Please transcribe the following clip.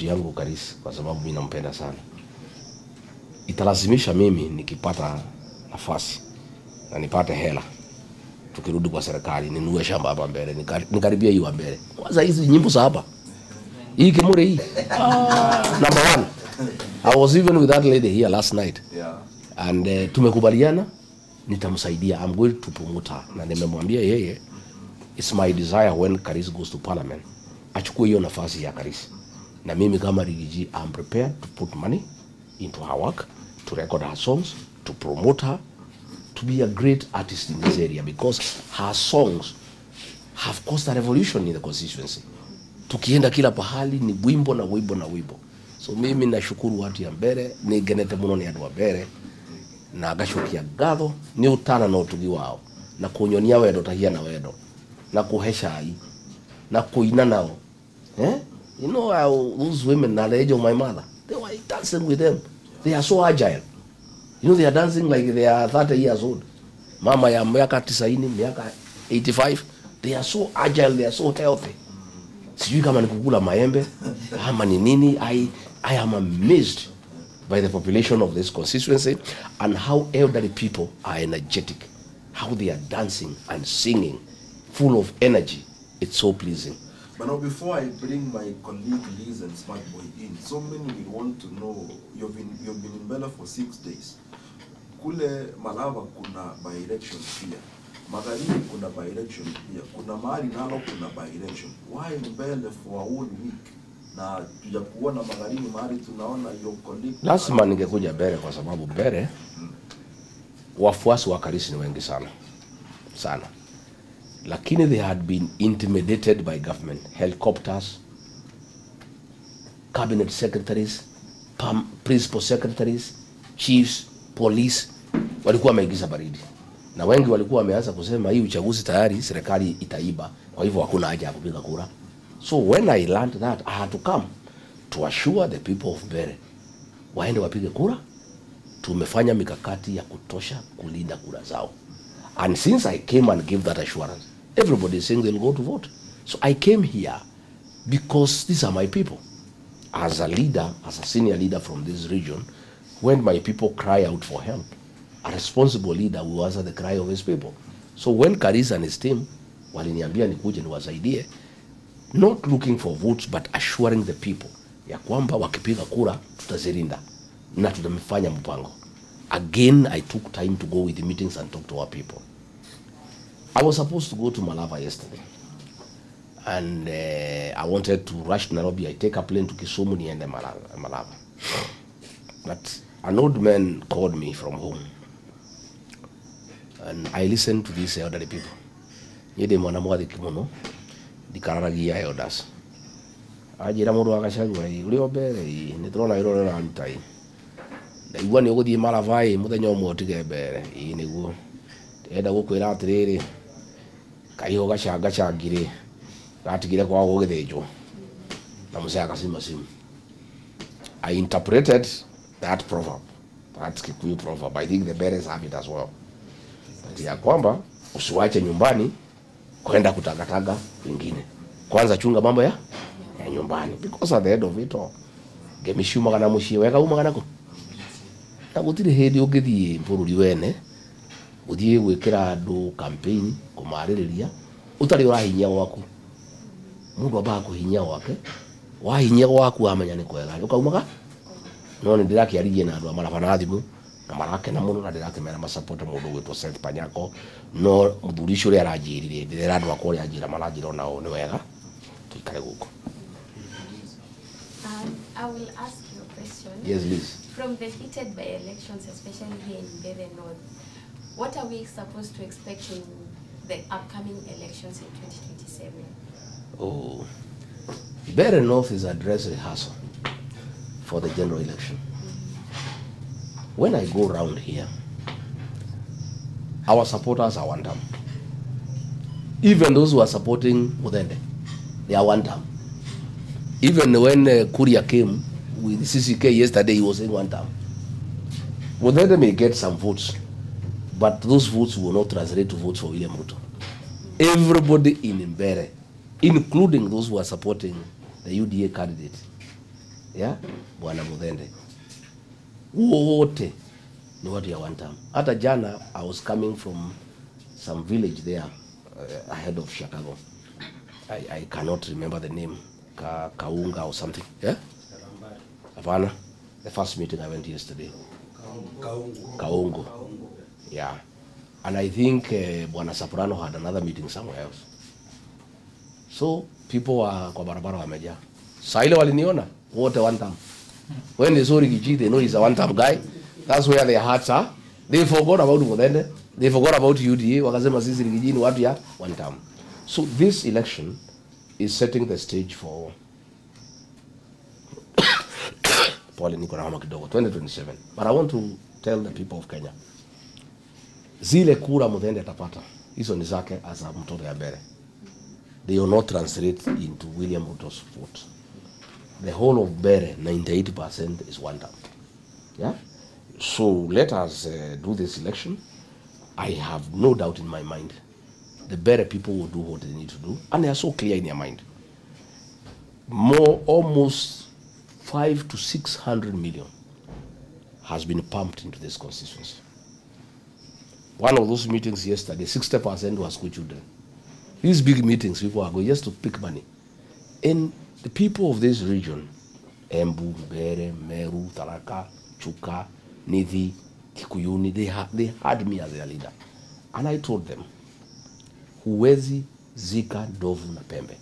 yangu Karisi kwa sababu mimi nampenda sana. Italazimisha mimi nikipata nafasi na nipate hela tukirudi kwa serikali ninunue shamba hapa mbele, nikaribia hiyo mbele. Kwanza hizi nyimbo za hapa. Hii Kimure hii. Number 1. I was even with that lady here last night. Yeah. And tumekubaliana nitamsaidia. I'm going to promote her. Na nimemwambia yeye it's my desire when Karisi goes to parliament achukue hiyo nafasi ya Karisi. Na mimi kama Rigiji I'm prepared to put money into her work, to record her songs, to promote her, to be a great artist in this area because her songs have caused a revolution in the constituency. Tukienda kila pahali ni wimbo na wimbo na wimbo. So mimi nashukuru watu ya mbere, ni genete muno ni andu wa mbere, na agashukia gatho, ni utana na utugi wao, na kunyonia wedo tahia na wedo, na kuhesha ai, na kuina nao. You know how those women at the age of my mother, they were dancing with them. They are so agile. You know, they are dancing like they are 30 years old. Mama ya miaka 90, miaka 85, they are so agile, they are so healthy. Sijui kama nikukula maembe ama ni nini. I am amazed by the population of this constituency and how elderly people are energetic, how they are dancing and singing full of energy. It's so pleasing. But now before I bring my colleague Liz and Smart Boy in, so many will want to know, you've been in Mbele for 6 days. Kule Malava kuna by-election pia. Magharibi kuna by-election pia. Kuna mahali nalo kuna by-election. Why Mbele for a whole week? Na tuja kuona Magharibi mahali tunaona your colleague. Lazima ningekuja Mbele kwa sababu Mbele wafuasi wa Karisi ni wengi sana. Sana. Lakini they had been intimidated by government, helicopters, cabinet secretaries, principal secretaries, chiefs, police, walikuwa wameingiza baridi. Na wengi walikuwa wameanza kusema hii uchaguzi tayari serikali itaiba, kwa hivyo hakuna haja ya kupiga kura. So when I learned that, I had to come to assure the people of Mbere waende wapige kura. Tumefanya mikakati ya kutosha kulinda kura zao. And since I came and gave that assurance, everybody is saying they'll go to vote. So I came here because these are my people. As a leader, as a senior leader from this region, when my people cry out for help, a responsible leader will answer the cry of his people. So when Karisi and his team waliniambia nikuje niwasaidie, not looking for votes but assuring the people ya kwamba wakipiga kura tutazilinda na tutamfanya mpango. Again, I took time to go with the meetings and talk to our people. I was supposed to go to Malava yesterday, and I wanted to rush to Nairobi. I take a plane to Kisumu niende Malava. But an old man called me from home, and I listened to these elderly people. Yede mwana mwadi kimono, dikararagia elders. Ajira mundu agacagua uri obere niturona irore na ntai. Na igwa ni uguthie Malava muthenya umwe utige mbere niguo. Enda gukwira atiriri kaiho gacangire gatigire kwa gugithinjwo na musaya kasima simu. I interpreted that proverb, that Kikuyu proverb. I think the Beres have it as well. Ya kwamba usiwache nyumbani kwenda kutangatanga wengine. Kwanza chunga mambo ya nyumbani, because at the end of it all gemishuma kana mushie weka umagana ko na gutire hindi ungithie bururi wene uthie gwikira andu campaign kumaririria utari urahinya waku mundu aba kuhinya wake wahinya waku amenya ni kwega ukaumaga no ni ndirakiarigie na andu amara bana thimu na marake na mundu na ndirakimera ma support mundu gwitwo Seth Panyako no muthuri cio ri aranjirire ndira andu akori anjira maranjira nao ni wega tuikare guko. I will ask you a question. Yes, please. From the heated by-elections, especially here in Mbere North, what are we supposed to expect in the upcoming elections in 2027? Oh, Mbere North is a dress rehearsal for the general election. When I go around here, our supporters are one term. Even those who are supporting Mudende, they are one term. Even when Kuria came with CCK yesterday, he was saying one term. Mudende may get some votes, but those votes will not translate to votes for William Ruto. Everybody in Mbere, including those who are supporting the UDA candidate, yeah, Bwana Muthende, wote ni watu ya one term. Hata jana I was coming from some village there ahead of Chicago. I cannot remember the name, Kaunga or something. Yeah? Havana. The first meeting I went yesterday. Kaungo. Yeah. And I think Bwana Soprano had another meeting somewhere else. So people wa kwa barabara wamejaa. Sasa ile waliniona wote one term. When they saw Rigiji, they know he's a one term guy. That's where their hearts are. They forgot about Muthende. They forgot about UDA. Wakasema sisi Rigiji ni watu ya one term. So this election is setting the stage for Paul niko na homa kidogo 2027. But I want to tell the people of Kenya, zile kura Muthende atapata hizo ni zake as a mtoto ya Mbere. They will not translate into William Ruto's vote. The whole of Mbere 98% is one term. Yeah. So let us do this election. I have no doubt in my mind the Mbere people will do what they need to do, and they are so clear in their mind. Almost 500 to 600 million has been pumped into this constituency. One of those meetings yesterday, 60% was school children. These big meetings, people are going just to pick money. And the people of this region, Embu, Mbere, Meru, Tharaka, Chuka, Nithi, Kikuyuni, they had me as their leader. And I told them, huwezi zika ndovu na pembe.